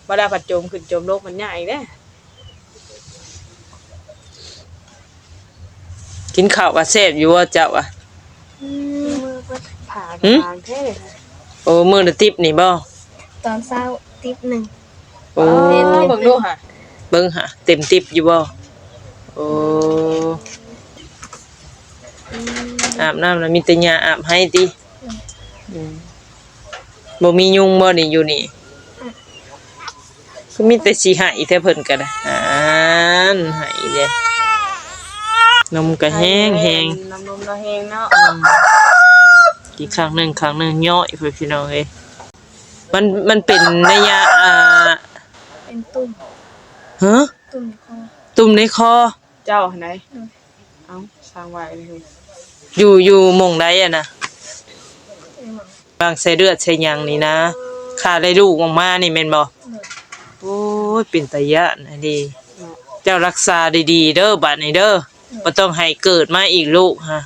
บ่ได้ผัดจมขึ้นจมโลกมันใหญ่เด้กินข้าวว่าแซ่บอยู่ว่าเจ้าอ่ะมือก็ผ่ากลางแท้โอ้มื้อละติ๊บนี่บ่ตอนเช้าติ๊บหนึ่งโอ้เบิ่งดูค่ะเบิ่งหาเต็มติ๊บอยู่บ่โอ้อาบน้ำแล้วมีแต่หญ้าอาบให้ติบ่มียุงบ่นี่อยู่นี่คือมีแต่สิให้แต่เพิ่นก็ได้ให้เด้นมก็แห้งน้ำนมเราแห้งเนาะกี่ครั้งหนึ่งย่อยพี่น้องเอ้ยมันเป็นระยะเป็นตุ่มฮะตุ่มในคอเจ้าไหนเอ้าสร้างไว้เลยอยู่หม่องใดอ่ะนะบางใส่เลือดใส่หยังนี่นะขาได้ลูกออกมานี่แม่นบ่โอ้ยเป็นตาย้านอันนี้เจ้ารักษาดีๆเด้อบัดนี้เด้อบ่ต้องให้เกิดมาอีกลูกฮะ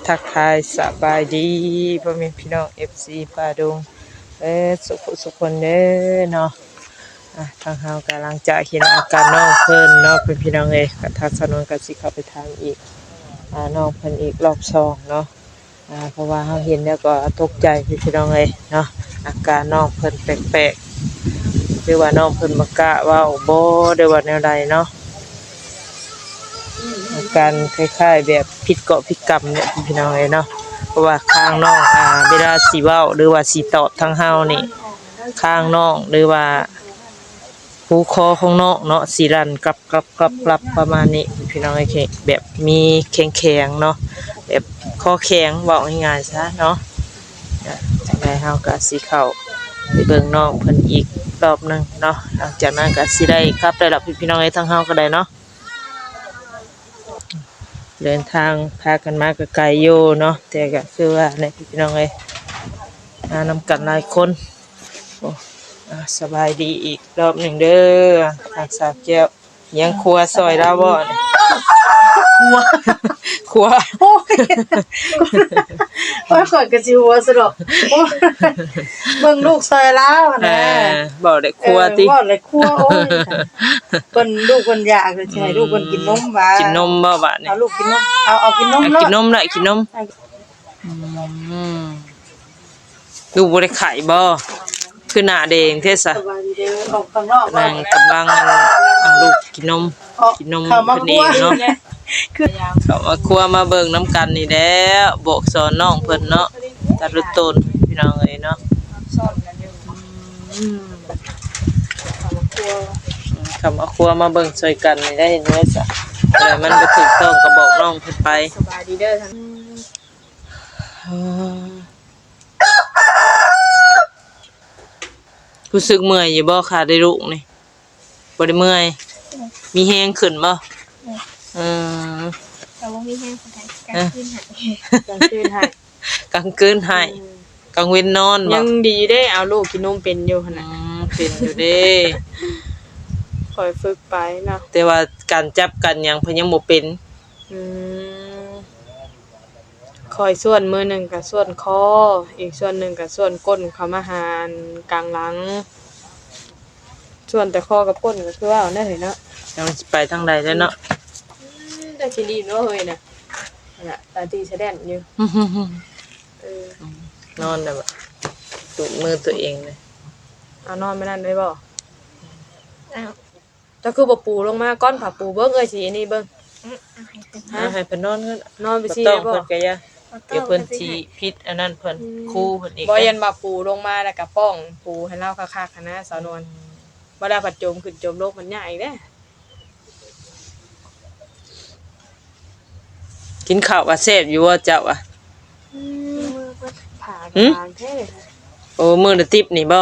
ทักทายสบายดีพ่อแม่พี่น้อง FC ป่าดงสุขคนเด้อเนาะทางเฮากำลังจะเห็นอาการน้องเพิ่นเนาะเพิ่นพี่น้องเอ้ยก็ทักสนวนก็สิเข้าไปทางอีกน้องเพิ่นอีกรอบ2เนาะเพราะว่าเฮาเห็นแล้วก็ตกใจพี่น้องเอ้ยเนาะอาการน้องเพิ่นแปลกๆหรือว่าน้องเพิ่นบ่กล้าเว้าบ่ได้ว่าแนวใดเนาะอาการคล้ายๆแบบผิดเกาะผิดกรรมเนี่ยพี่น้องเอ้ยเนาะเพราะว่าข้างน้องเวลาสิเว้าหรือว่าสิตอบทางเฮานี่ข้างน้องหรือว่าหูคอของน้องเนาะสิรันกลับประมาณนี้พี่น้องเอ้ยแบบมีแข็งๆเนาะแบบคอแข็งเว้าง่ายๆซะเนาะจังได๋เฮาก็สิเข้าไปเบิ่งน้องเพิ่นอีกรอบนึงเนาะหลังจากนั้นก็สิได้กลับได้รับพี่น้องเอ้ยทางเฮาก็ได้เนาะเดินทางพากันมาก็ไกลอยู่เนาะแต่ก็คือว่าในพี่น้องเอ้ยนำกันหลายคนโอ้สบายดีอีกรอบหนึ่งเด้อทางสาวแก้วยังครัวซอยเราบ่ครัวโอ้ยข่อยก็สิหัวซะดอกเบิ่งลูกซอยลาวนะบ่ได้ครัวติบ่ได้ครัวโอ้ยเพิ่นลูกเพิ่นอยากสิให้ลูกเพิ่นกินนมว่ากินนมบ่บัดนี้เอาลูกกินนมเอากินนมเนาะกินนมได้กินนมลูกบ่ได้ไข่บ่คือหน้าแดงแท้ซะออกข้างนอกนั่งกำลังเอาลูกกินนมเพิ่นเองเนาะเขามาครัวมาเบิ่งน้ำกันนี่แหล้วบอกสอนน้องเพิ่นเนาะตัดต้นพี่น้องเอ้ยเนาะสอนกันอยู่คำว่าครัวมาเบิ่งช่วยกันนี่ได้เห็นไหมจ๊ะแต่มันบ่ถูกต้องก็บอกน้องเพิ่นไปสบายดีเด้อทั้งรู้สึกเมื่อยอยู่บ่ค่ะได้ลูกนี่บ่ได้เมื่อยมีแฮงขึ้นบ่แต่ว่ามีแห้งคนไทยกลางคืนให้กลางคืนให้กลางเว้นนอนบ่ยังดีเด้เอาลูกกินนมเป็นอยู่หั่นน่ะเป็นอยู่เด้ค่อยฝึกไปเนาะแต่ว่าการจับกันหยังเพิ่นยังบ่เป็นคอยส่วนมือหนึ่งกับส่วนคออีกส่วนหนึ่งกับส่วนก้นเขามาหารกลางหลังส่วนแต่คอกับก้นก็คือว่าเอาได้เนาะยังไปทางใดแล้วเนาะแต่สิรีบเนาะเฮ้ยน่ะน่ะตาตีแสดงอยู่นอนแบบตุดมือตัวเองเลยเอานอนไม่นั่นได้บ่ก็คือบ่ปูลงมาก้อนผ้าปูเบิ่งเอ้ยสิอันนี้เบิ่งให้เพิ่นนอนนอนไปสิได้บ่เพิ่นก็อย่าเดี๋ยวเพิ่นสิพิษอันนั้นเพิ่นคู่เพิ่นอีกบ่ยันว่าปูลงมาแล้วก็ป้องปูให้เราคักๆนะสาวนวลบ่ได้ผัดจมขึ้นจมโลกมันใหญ่เด้กินข้าวว่าแซ่บอยู่ว่าเจ้าอ่ะมือก็ผ่ากลางแท้โอ้มื้อละติ๊บนี่บ่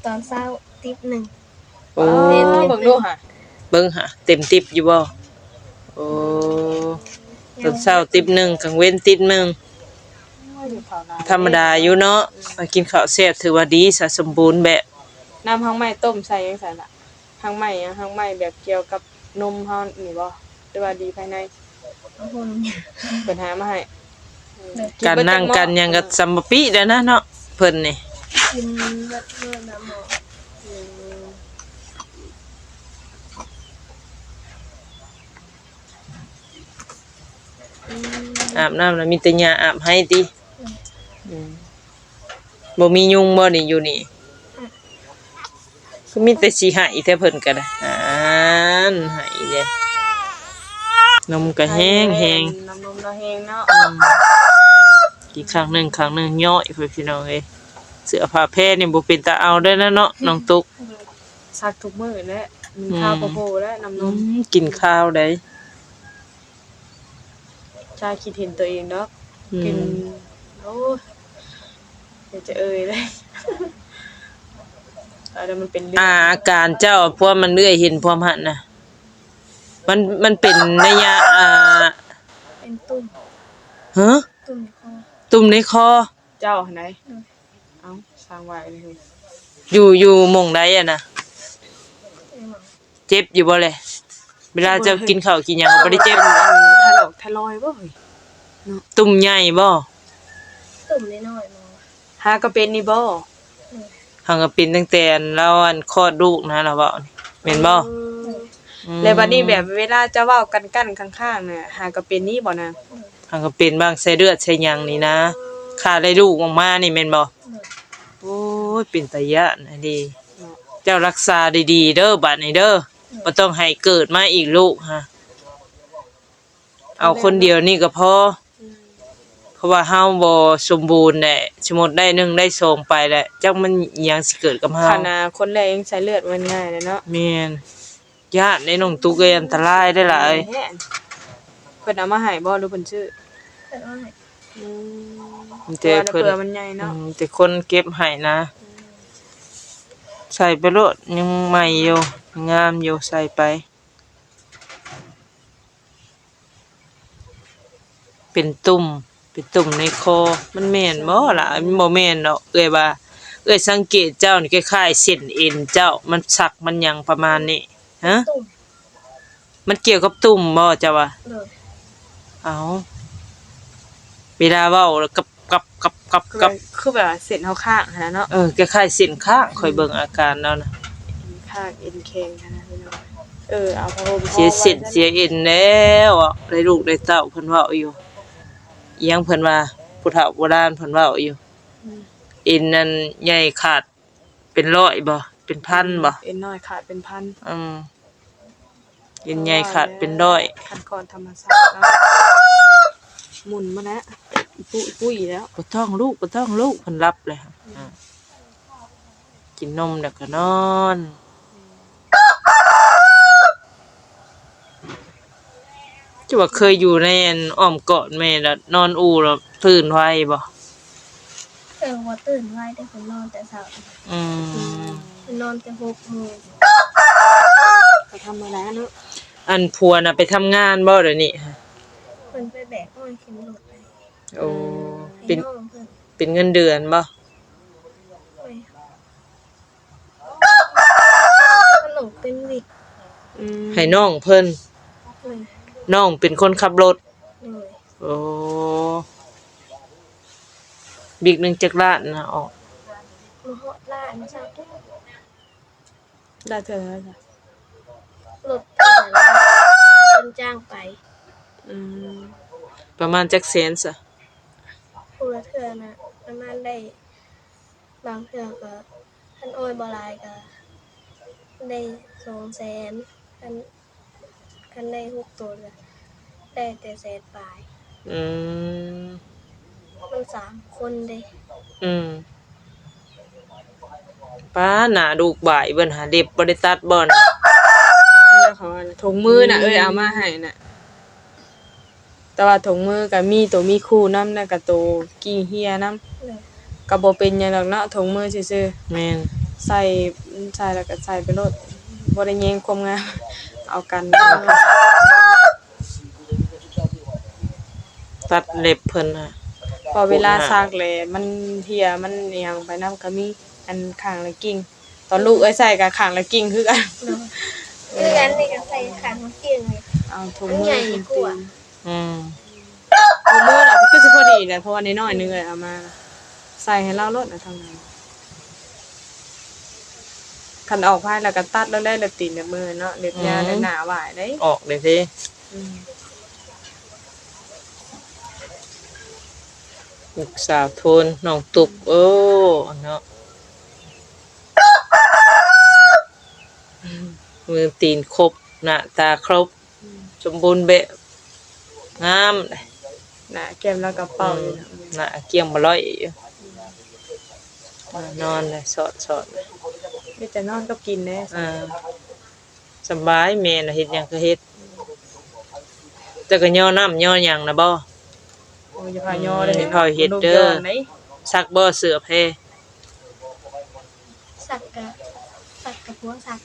ตอนเช้าติ๊บหนึ่งโอ้เบิ่งดูค่ะเบิ่งหาเต็มติ๊บอยู่บ่โอ้ตอนเช้าติ๊บหนึ่งกลางเว้นติ๊บหนึ่งธรรมดาอยู่เนาะมากินข้าวแซ่บถือว่าดีสะสมบูรณ์แบบน้ำหั่งไม้ต้มใส่จังซั่นน่ะหั่งไม้แบบเกี่ยวกับนมเฮานี่บ่หรือว่าดีภายใน เอาห่ม เพิ่นหามาให้ การนั่งกันหยังก็ซัมบปิได้นะเนาะเพิ่นนี่ กินเบิดมื้อละหมอ อาบน้ำแล้วมีแต่หญ้าอาบให้ติบ่มียุงบ่นี่อยู่นี่คือมีแต่สิให้แต่เพิ่นก็ได้ให้เด้นมก็แห้ง น้ำนมเราแห้งเนาะ อีกครั้งหนึงย่อยเพิ่นพี่น้องเอ้ยเสื้อผ้าแพรนี่บ่เป็นตาเอาเด้อนะเนาะน้องตุ๊ก ซักทุกมื้อแหละมีข้าวโพและน้ำนม กินข้าวได้ ชาคิดเห็นตัวเองเนาะกินโอ้ยเดี๋ยวจะเอ่ยเลยแล้วมันเป็นเรื่อง อาการเจ้าพวกมันเรื่อยเห็นพวกหันน่ะมันเป็นระยะเป็นตุ่ม ฮะ ตุ่มคอ ตุ่มในคอ เจ้าไหนเอ้าสร้างไว้เลย อยู่หม่องใดอะน่ะ ไอ้หมอ เจ็บอยู่บ่เลยเวลาเจ้ากินข้าวกินหยังก็บ่ได้เจ็บ ทะลอยบ่เฮ้ย ตุ่มใหญ่บ่ ตุ่มน้อยๆหมอ หาก็เป็นนี่บ่ หังก็เป็นตั้งแต่เราคลอดลูกนะเราเว้านี่แม่นบ่ แล้วบัดนี้แบบเวลาจะเว้ากันกั้นข้างๆเนี่ยหาก็เป็นนี่บ่นะ หังก็เป็นบ้างใส่เลือดใส่หยังนี่นะขาได้ลูกออกมานี่แม่นบ่โอ้ยเป็นตาย้านอันนี้เจ้ารักษาดีๆเด้อบัดนี้เด้อบ่ต้องให้เกิดมาอีกลูกฮะเอาคนเดียวนี่ก็พอเพราะว่าเฮาบ่สมบูรณ์แหละสมมุติได้1ได้2ไปแหละจักมันอิหยังสิเกิดกับเฮา ขนาดคนแรกยังใช้เลือดมันง่ายเลยเนาะ แม่นญาติในน้องตุ๊กเอ้ยอันตรายได้อล่ะเอ้ย เพิ่นเอามาให้บ่หรือเพิ่นซื้อ แต่ว่าให้ มีแต่เพิ่น เผื่อมันใหญ่เนาะ แต่คนเก็บให้นะ ใส่ไปโลดยังใหม่อยู่งามอยู่ใส่ไป เป็นตุ่มในคอมันแม่นบ่ล่ะมันบ่แม่นดอกเอ้ยว่าเอ้ยสังเกตเจ้านี่คล้ายๆเส้นเอ็นเจ้ามันสักมันหยังประมาณนี้ฮะ ตุ่ม มันเกี่ยวกับตุ่มบ่เจ้าว่า เลย เอาเวลาเว้าแล้วกับ คือแบบเส้นเฮาข้างหั่นน่ะเนาะ คล้ายๆเส้นข้างข่อยเบิ่งอาการแล้วนะ ข้างเอ็นแข็งหั่นน่ะพี่น้องเอาผ้าห่ม เสียเส้นเสียเอ็นแล้วอะได้ลูกได้เต้าเพิ่นเว้าอยู่อีหยังเพิ่นว่าผู้เฒ่าโบราณเพิ่นเว้าอยู่เอ็นนั้นใหญ่ขาดเป็นร้อยบ่เป็นพันบ่ เอ็นน้อยขาดเป็นพัน เอ็นใหญ่ขาดเป็นร้อย ขั้นตอนธรรมชาติเนาะหมุนมาแล้วปุ้ยแล้ว บ่ต้องลูกเพิ่นรับเลยครับกินนมแล้วก็นอนจะว่าเคยอยู่ในอันอ้อมกอดแม่แล้วนอนอู่แล้วตื่นไวบ่ ว่าตื่นไว้ได้คนนอนแต่เช้า นอนแต่6 โมง ก็ธรรมดาเนาะ อันผัวน่ะไปทำงานบ่เดี๋ยวนี้ฮะ เพิ่นไปแบกอ้อยขึ้นรถไป โอ้ ให้น้องเพิ่น เป็นเงินเดือนบ่ ไปขนมเป็นวิก ให้น้องเพิ่น เลย น้องเป็นคนขับรถ เลย โอ้บิ๊กหนึงจักล้านนะออก มาฮอดร้านเช้าทุก ได้เท่าไหร่จ้ะ รถที่ไหนเพิ่นจ้างไป ประมาณจักแสนซะ ผู้ละเทื่อน่ะประมาณได้บางเทื่อก็คันอ้อยบ่หลายก็ได้200,000คันได้6 ตัวก็ได้แต่แสนปลาย อืม มัน3 คนเด้ ป้าหน้าลูกบ่ายเบิ่นหาเล็บบ่ได้ตัดบ่น แล้วเขาว่าถุงมือน่ะเอามาให้น่ะแต่ว่าถุงมือก็มีตัวมีคู่นำแล้วก็ตัวกิ่งเหียนำ เลย ก็บ่เป็นหยังดอกเนาะถุงมือซื่อ แม่น ๆใส่แล้วก็ใส่ไปโลดบ่ได้แยงความงามเอากัน ตัดเล็บเพิ่นน่ะ พอเวลาซักเลยมันเหี่ยมันอิหยังไปนำก็มีอันข้างละกิ่งตอนลูกใส่ก็ข้างละกิ่งคือกัน คือกันนี่ก็ใส่ขางมาเกี่ยงเลย เอาถุงมือขึ้นตีน ถุงมือน่ะมันก็สิพอดีแหละเพราะว่าน้อยๆนึงเลยเอามาใส่ให้เราโลดน่ะทำไงคันออกพายแล้วก็ตัดแล้วได้แล้วตีนในมือเนาะเล็บยาวแล้วหนาหวายได้ ออกเลยสิ อืม ลูกสาวโทนน้องตุกโอ้เนาะมือตีนครบหน้าตาครบสมบูรณ์แบบงามเลย หนาแก้มแล้วก็เป่าอยู่นะ หน้าเกี่ยมบ่ร้อยอยู่นอนเลยสอดเลย มีแต่นอนก็กินแน่ สบายแม่น่ะเฮ็ดหยังก็เฮ็ดแต่ก็ย่อน้ำย่อหยังนะบ่ โอ้ยอย่าพายอเลย อย่าพาเฮ็ดเด้อ ไหน ซักบ่เสื้อแพร สักกับพวกสัก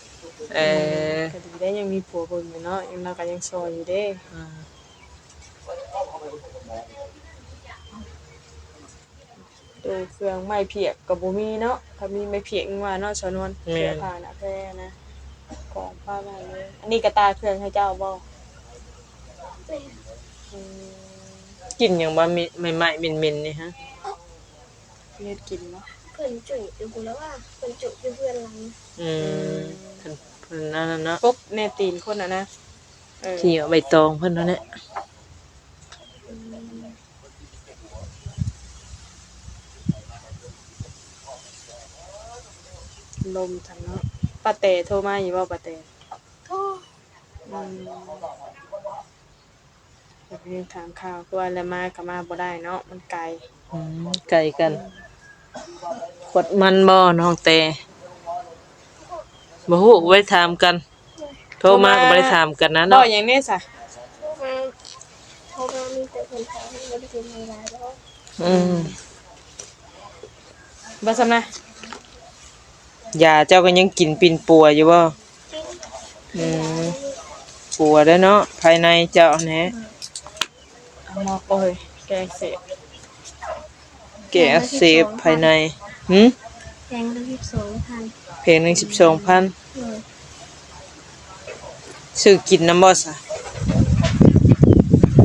ก็ดีได้ยังมีผัวเบิ่งอยู่เนาะยังเราก็ยังซอยอยู่เด้ดูเครื่องไม้เพียกก็บ่มีเนาะถ้ามีไม้เพียกยังว่าเนาะชนวนเสื้อผ้าหน้าแพรนะของผ้ามาเลยอันนี้ก็ตาเครื่องให้เจ้าบ่ แม่ อืม กินหยังบ่มีใหม่ๆเหม็นๆนี่ฮะ เฮ็ดกินเนาะ เพิ่นจุยอยู่แล้วว่าเพิ่นจุอยู่เพื่อนหลัง อืมเพิ่นนั่นน่ะเนาะ ปุ๊บแน่ตีนคนน่ะนะเออ ที่เอาใบตองเพิ่นนั่นแหละ ลมทันเนาะป้าเตโทรมาอยู่บ่ป้าเต ก็ อืมเดี๋ยวไปเรียนถามข่าวคือว่าแล้วมาก็มาบ่ได้เนาะมันไกล ไก่กันขวดมันบ่น้องแต่บ่ฮู้ไว้ถามกัน โทรมาก็บ่ได้ถามกันนะ บ่ เนาะ หยังแน่ซะ โทรมามีแต่คนถามว่าบ่ได้กินอะไรแล้ว บ่ซำนะ ยาเจ้าก็ยังกินปิ่นปัวอยู่บ่ กิน อืมปัวเด้อเนาะภายในเจ้าแหนะ เอาหมอโอ้ยแกงเสพ แก้อักเสบภายในหึ แพงละ12,000 เพลงหนึง12,000 เออ ซื้อกินนำบ่ซะ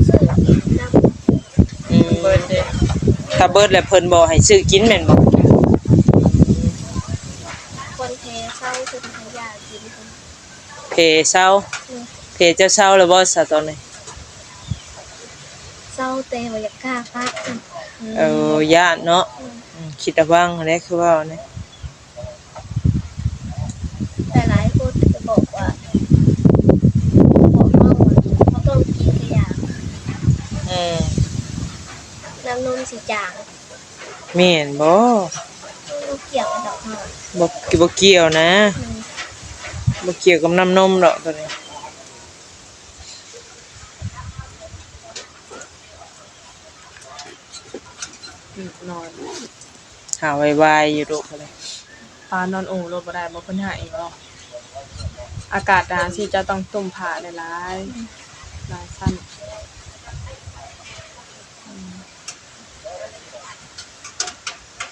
ซื้อกินน้ำ เบิดเด้ ถ้าเบิดแล้วเพิ่นบ่ให้ซื้อกินแม่นบ่ คนแพ้เศร้าคือทายากินคน เพเศร้า เออ เพเจ้าเศร้าแล้วบ่ซะตอนนี้ เศร้าแต่ว่าอยากกล้าฟัก ญาติเนาะคิดระวังแหละคือว่าเนี่ย แต่หลายคนจะบอกว่าบอกน้องว่าเขาต้องกินขยะ อืม น้ำนมสีจาง แม่นบ่ ลูกเกี่ยวกับดอกหอม บ่เกี่ยวนะบ่เกี่ยวกับน้ำนมดอกตัวนี้ นอน หาไวๆอยู่ลูกเลย ปานอนโอ้รถบ่ได้บ่เพิ่นหาอีกบ่อากาศหนาวสิจะต้องตุ่มผ้าได้หลายหลายชั้น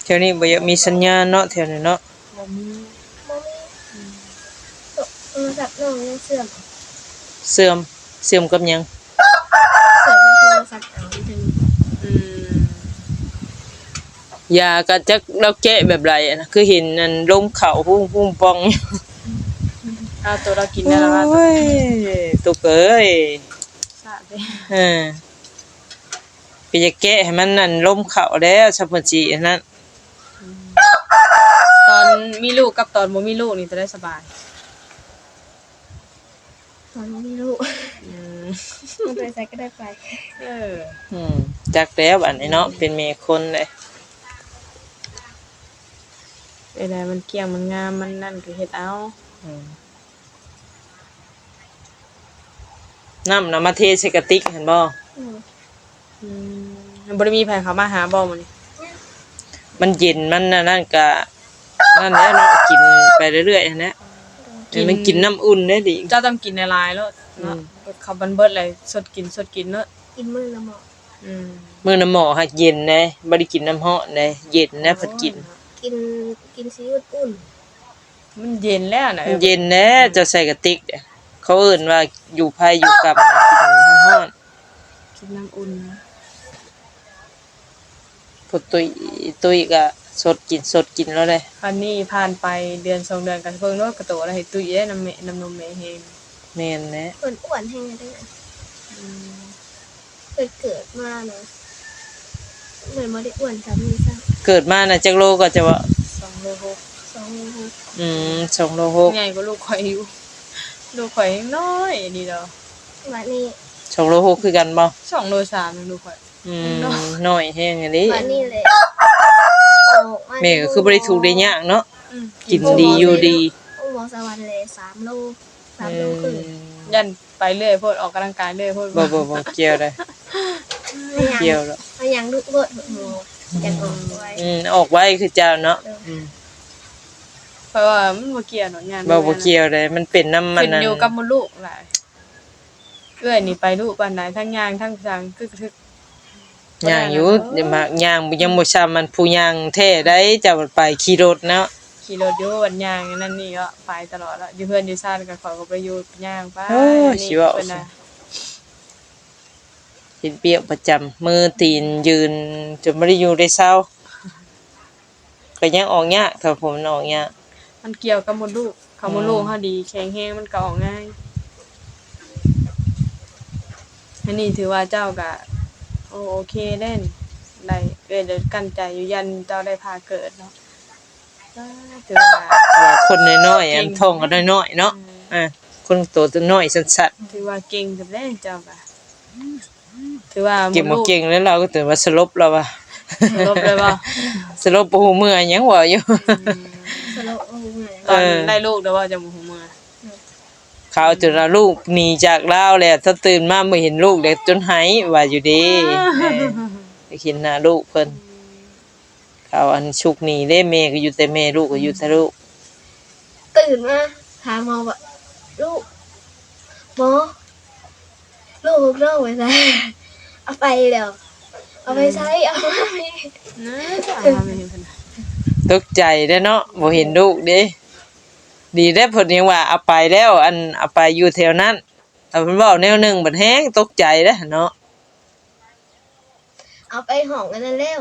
แถวนี้บ่อยากมีสัญญาณเนาะแถวนี้เนาะ บ่มี โมมีโทรศัพท์น้องยังเสื่อม เสื่อมกับหยัง เสื่อมโทรศัพท์เอาถึง อืม ยาก็จักเราแกะแบบไรอะนะคือเห็นนั่นลมเข้าพุ่งๆป่องอยู่ เอาตัวเรากินได้แล้วว่า โอ้ยตุกเอ้ย ซะเด้ เออไปจะแกะให้มันนั่นลมเข้าแล้วซับเพิ่นสิอันนั้น ตอนมีลูกกับตอนบ่มีลูกนี่จะได้สบาย ตอนไม่รู้ อืม มันไปใส่ก็ได้ไป เออ จักแล้วอันนี้เนาะเป็นเมคนเลย เวลามันเกี่ยงมันงามมันนั่นก็เฮ็ดเอา น้ำมาเทใส่กระติกเห็นบ่ อืม อืมมันบ่ได้มีไผเข้ามาหาบ่มื้อนี้ มันเย็นมันนั่นก็นั่นแหละเนาะกินไปเรื่อยๆนั่นแหละมันกินน้ำอุ่นได้ดิ เจ้าต้องกินหลายๆแล้วเนาะเขาบันเบิดเลยสดกินเนาะ กินมือละหมอ อืม มื้อน้ำหมอหักเย็นนะบ่ได้กินน้ำร้อนนะเย็นนะเพิ่นกิน กินซีอุ่น มันเย็นแล้วน่ะ มันเย็นนะจะใส่กระติกเนี่ยเขาเอิ้นว่าอยู่ภายอยู่กับน่ะกินร้อน กินน้ำอุ่นนะ พวกตุ้ยก็สดกินแล้วเลย คันนี้ผ่านไปเดือน2เดือนก็เพิ่งเนาะกระโตแล้วให้ตุ้ยได้น้ำแม่น้ำนมแม่แฮง แม่นแหละ คนอ้วนแห้งได้ไงเกิดมาเนาะเหมือนบ่ได้อ้วนซ้ำนี่ซ้ เกิดมาน่ะจักโลก็จะว่า 2โล6 ำ2 โล 2โล ใหญ่กว่าลูกข่อยอยู่ลูกข่อยยังน้อยนี่ดอก วันนี้ 6 2โล6คือกันบ่ 2โล3นึงลูกข่อย น้อยแฮงอันนี้ วันนี้เลยออกา แม่ก็คือบ่ได้ถูกได้ยากเนาะ อืม กินดีอยู่ดี หมอสวรรค์เลย3 โล 3 โลครึ่ง ยันไปเรื่อยโพดออกกำลังกายเรื่อยโพด บ่เกี่ยวเลยเกี่ยวแล้ว พยังดุเบิดหมูจังออกไว้ ออกไว้คือเจ้าเนาะ เพราะว่ามันบ่เกี่ยวเนาะงาน บ่เกี่ยวเลยมันเป็นน้ำมัน ขึ้น นั่น อยู่กับมดลูกหลายเอื้อยนี่ไปลูกปานใดทั้งย่างทั้งสังคึก ย่างอยู่เดี๋ยวมาย่างยังบ่ซ้ำมันผู้ย่างแท้ได้เจ้าไปขี่รถเนาะ ขี่รถอยู่วันย่างนั่นนี่ก็ไปตลอดแล้วอยู่เพื่อนอยู่ซ่านก็ขอยก็ไปอยู่ย่างไป โอ้สิว่า เพิ่นน่ะ เห็นเปียกประจำมือตีนยืนจนบ่ได้อยู่ได้เช้าก็ยังออกยากถ้าผมมันออกยาก มันเกี่ยวกับมดลูกเขามดลูกเฮาดีแข็งแรงมันก็ออกง่ายอันนี้ถือว่าเจ้าก็โอเคเล่นได้เดี๋ยวกั้นใจอยู่ยันเจ้าได้พาเกิดเนาะถือว่า ว่าคนน้อยๆอันท้องก็น้อยๆเนาะคนโตตัวน้อยสั้น ถือว่าเก่งกับได้เจ้าก็ถือว่า ๆเก่งบ่เก่งแล้วเราก็ตื่นว่าสลบแล้วว่ะ ลบเลยบ่ สลบบ่ฮู้เมื่อยหยังว่าอยู่ สโลโอ้เหนื่อย ตอนได้ลูกแล้วว่าจะบ่ฮู้มื้อ ข่าวจนว่าลูกหนีจากลาวแล้วถ้าตื่นมาบ่เห็นลูกแล้วจนไหายว่าอยู่ดีไปเห็นหน้าลูกเพิ่นข่าวอันชุกหนีเด้แม่ก็อยู่แต่แม่ลูกก็อยู่แต่ลูก ตื่นมาถามหมอว่าลูกหมอลูกน้องไว้ซะเอาไปแล้วเอาไปใช้เอาไป นะจ้าไม่เห็นเพิ่น ตกใจเด้อเนาะบ่เห็นลูกเด้ดีได้ผลยังว่าเอาไปแล้วอันเอาไปอยู่แถวนั้นแต่เพิ่นเว้าแนวหนึงบัดแฮงตกใจเด้อเนาะ เอาไปห้องกันนั่นแล้ว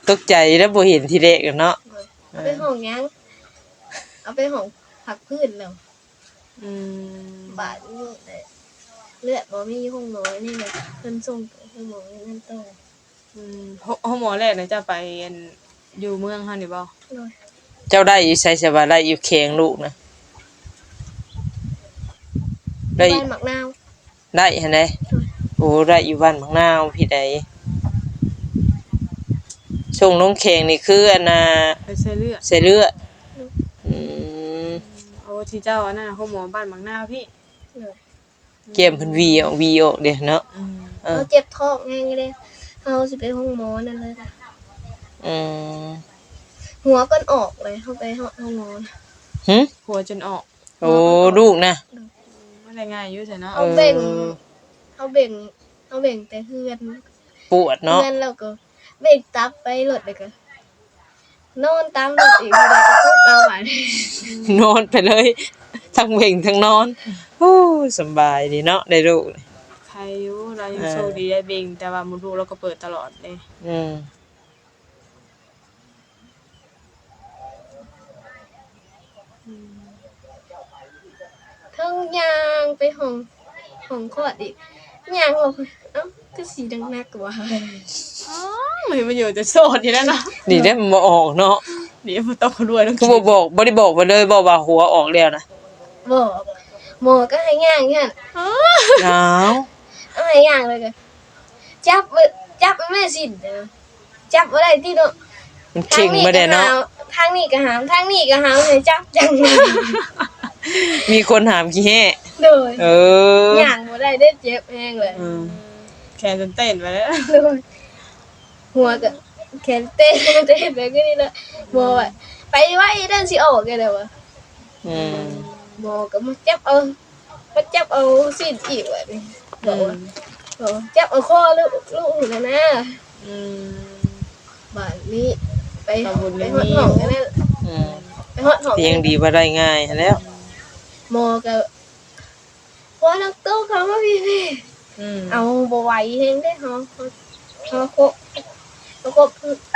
ตกใจแล้วบ่เห็นทีแรกอะเนาะ เอาไปห้องยังเอาไปห้องผักพื้นแล้ว อืม บาดนี่เลยเลือดบ่มีห้องน้อยนี่เลยเพิ่นส่งไปห้องหมอนั่นโต หมอแรกน่ะจะไปอันอยู่เมืองเฮานี่บ่ โดย เจ้าได้อยู่ไสสบายได้อยู่แข็งลูกนะได้ บ้านหมักนาว ได้หั่นเด้โอ้ได้อยู่บ้านบางนาวพี่ใดส่งน้องแข็งนี่คืออันน่ะ ไปใส่เลือด ใส่เลือดอืม โอ้ที่เจ้าอันนั้นน่ะหมอบ้านบางนาพี่ โดย เกมเพิ่นวีออกเด้อเนาะ เขาเจ็บท้องไงเลยเขาสิไปห้องหมอนั่นเลยค่ะ อืม หัวก็ออกเลยเข้าไปห้องหมอ หึ หัวจนออก โอ้ลูกนะ ไม่ได้ง่ายอยู่ใช่เนาะ เขาเบ่งเขาเบ่งเขาเบ่งแต่เพื่อน ปวดเนาะ เพื่อนเราก็เบ่งตับไปรถเลยก็นอนตามรถอีกเลยก็ทุบเอาหวาน นอนไปเลย ทั้งเบ่งทั้งนอนโอ้สำบายดีเนาะได้ลูก ใครอยู่เรายังโชคดีได้เบ่งแต่ว่ามดลูกเราก็เปิดตลอดเลย อืม ทั้งยางไปห้องคลอดอีกยางออกเอ้าก็สีดังนักกว่า อ๋อมันอยู่จะโสดอยู่แล้วเนาะ นี่ได้มันบ่ออกเนาะ นี่มันต้องรวยต้อง คือบ่ได้บอกไปเลยบอกว่าหัวออกแล้วนะ บอกหมอก็ให้ย่างเนี่ย อ้าว เอาให้ย่างเลยก็จับแม่สิเด้อจับบ่ได้ที่เนาะ มันเข่งบ่ได้เนาะ ทางนี้ก็หามทางนี้ก็หามให้จับจังเลย มีคนถามขี้แห่ โดย เออ ย่างบ่ได้ได้เจ็บแฮงเลย แขนจนเต้นไปแล้ว โดยหัวก็แขนเต้นไปก็นี่แหละหมอว่าไปไว้เดินสิออกกันแล้ววะ อืม หมอก็มาจับเอาสิ้นอีกว่ะนี่บอกว่าจับเอาคอลูกนั่นนะ อืม บ้านนี้ไป ตำบล ไป นี้ ฮอดห้องกันนั่น อืม ไปฮอดห้อง แต่ยังดีว่าได้ง่ายหั้นแล้ว หมอก็พอนักตู้เขามาพี่ เอาบ่ไหวเฮงได้เฮาโคแล้วก็คือเ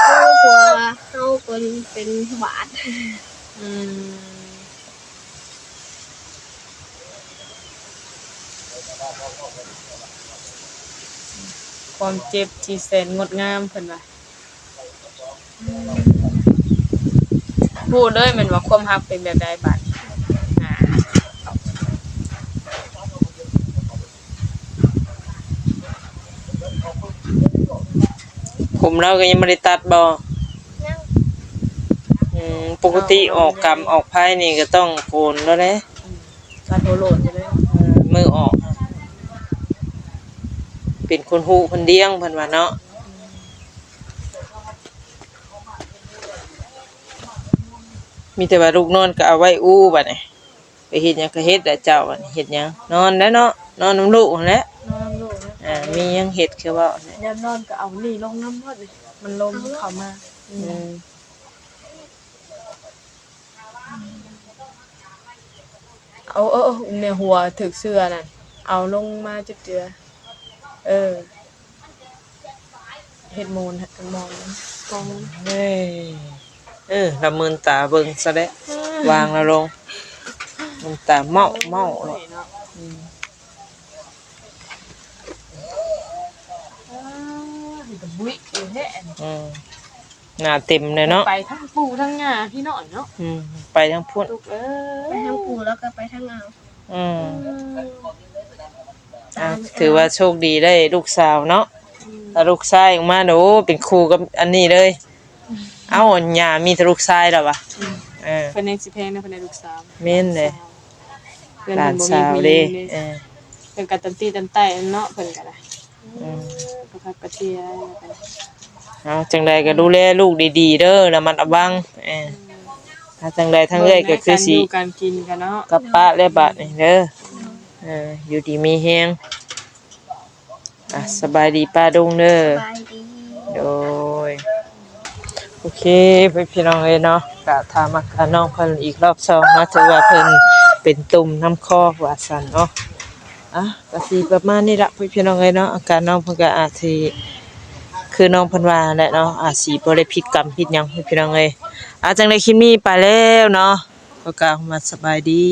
ฮากลัวเฮาเป็นหวาด อืมความเจ็บที่แสนงดงามเพิ่นว่าพูดเลยแม่นว่าความรักเป็นแบบใดบัดอ่า ผมเราก็ยังบ่ได้ตัดบ่ ยัง ปกติออกกรรมออกไผนี่ก็ต้องโกนแล้วเด้ ตัดโหโลดอยู่เลย มือออกเป็นคนฮู้คนเดียงเพิ่นว่าเนาะมีแต่ว่าลูกนอนก็เอาไว้อู้บัดนี้ไปเฮ็ดหยังก็เฮ็ดแต่เจ้าบัดนี้เฮ็ดหยังนอนแล้วเนาะนอนนำลูกนั่นแหละ นอนโลดนะ มีหยังเฮ็ดคือเว้าเนี่ย ยามนอนก็เอานี่ลงน้ำพอดนี่มันลมเข้ามาเอาในหัวถึกเสื้อนั่นเอาลงมาจุดเจือเฮ็ดมูลมองกอง เฮ้ยละเมินตาเบิ่งซะแล้ววางแล้วลงมันตาเมาเนาะ บุ้ยอยู่แท้ หน้าเต็มเลยเนาะ ไปทั้งปู่ทั้งย่าพี่น้องเนาะ ไปทั้งพุ่น ลูกเอ้ ไป ย ทางปู่แล้วก็ไปทางเอา ถือว่าโชคดีได้ลูกสาวเนาะถ้าลูกชายออกมาโอ้เป็นครูกับอันนี้เลยเอ้าหญ้ามีแต่ลูกชายแล้ววะเพิ่นในสิแพงนะเพิ่นในลูกสาว แม่นเลย เพิ่น หลาน บ่ สาว มี เด้ เพิ่นก็ตันตีตันไต้เนาะเพิ่นก็ได้ก็พักกระเทียกัน เอาจังใดก็ดูแลลูกดีๆเด้อระมัดระวังถ้าจังใดทั้งเอ้ยก็คือสิ การกินกันเนาะ กับป้าและบัดนี่เด้ออยู่ดีมีแฮงสบายดีป้าดุงเด้อ ไปดี โดยโอเคพี่น้องเอ้ยเนาะก็ถามอาการน้องเพิ่นอีกรอบ2นะถือว่าเพิ่นเป็นตุ่มน้ำคอว่าซั่นเนาะก็สิประมาณนี้ล่ะพี่น้องเอ้ยเนาะอาการน้องเพิ่นก็อาจสิคือน้องเพิ่นว่าแหละเนาะอาจสิบ่ได้ผิดกรรมผิดหยังพี่น้องเอ้ยจังได๋คลิปนี้ไปแล้วเนาะก็กล่าวมาสบายดี